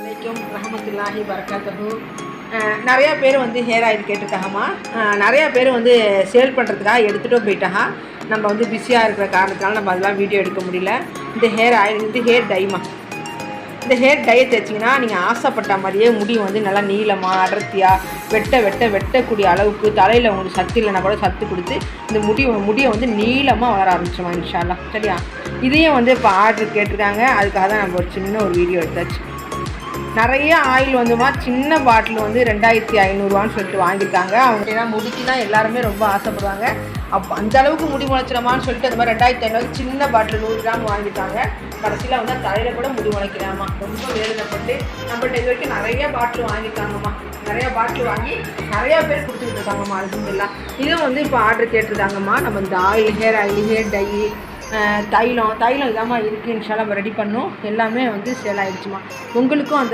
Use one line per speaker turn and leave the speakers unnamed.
வலைக்கும் ரஹமத்துல்லாஹி வரகாத்துஹு. நிறையா பேர் வந்து ஹேர் ஆயில் கேட்டிருக்காங்கம்மா. நிறையா பேர் வந்து சேல் பண்ணுறதுக்காக எடுத்துகிட்டும் போயிட்டாங்க. நம்ம வந்து பிஸியாக இருக்கிற காரணத்தினால நம்ம அதெல்லாம் வீடியோ எடுக்க முடியல. இந்த ஹேர் ஆயில் இது ஹேர் டைமா. இந்த ஹேர் டையை தைச்சிங்கன்னா நீங்கள் ஆசைப்பட்ட மாதிரியே முடி வந்து நல்லா நீளமாக அடர்த்தியாக வெட்டக்கூடிய அளவுக்கு தலையில் உங்களுக்கு சத்து இல்லைனா கூட சத்து கொடுத்து இந்த முடியை வந்து நீளமாக வளர ஆரம்பிச்சோமா இன்ஷா அல்லாஹ். சரியா? இதையும் வந்து இப்போ ஆர்டர் கேட்டிருக்காங்க. அதுக்காக தான் நம்ம ஒரு சின்ன ஒரு வீடியோ எடுத்தாச்சு. நிறைய ஆயில் வந்துமா சின்ன பாட்டில் வந்து 2500 சொல்லிட்டு வாங்கியிருக்காங்க. அவங்க ஏன்னா முடிக்கு தான் எல்லாருமே ரொம்ப ஆசைப்படுவாங்க. அப்போ அந்த அளவுக்கு முடி முளைச்சிடமான்னு சொல்லிட்டு அந்த மாதிரி 2500 சின்ன பாட்டில் 100 கிராம் வாங்கிட்டாங்க. கடைசியில் வந்து தலையில் கூட முடி முளைக்கலாமா. ரொம்ப வேதனைப்பட்டு நம்மள்ட்ட இது வரைக்கும் நிறைய பாட்டில் வாங்கியிருக்காங்கம்மா. நிறையா பாட்டில் வாங்கி நிறையா பேர் கொடுத்துக்கிட்டு இருக்காங்கம்மா. அதுலாம் இதுவும் வந்து இப்போ ஆர்டர் கேட்டிருக்காங்கம்மா. நம்ம இந்த oil hair oil hair dye தைலம் இதாம்மா இருக்குது. இன்ஷால்லா நம்ம ரெடி பண்ணோம். எல்லாமே வந்து சேல் ஆகிடுச்சுமா. உங்களுக்கும் அந்த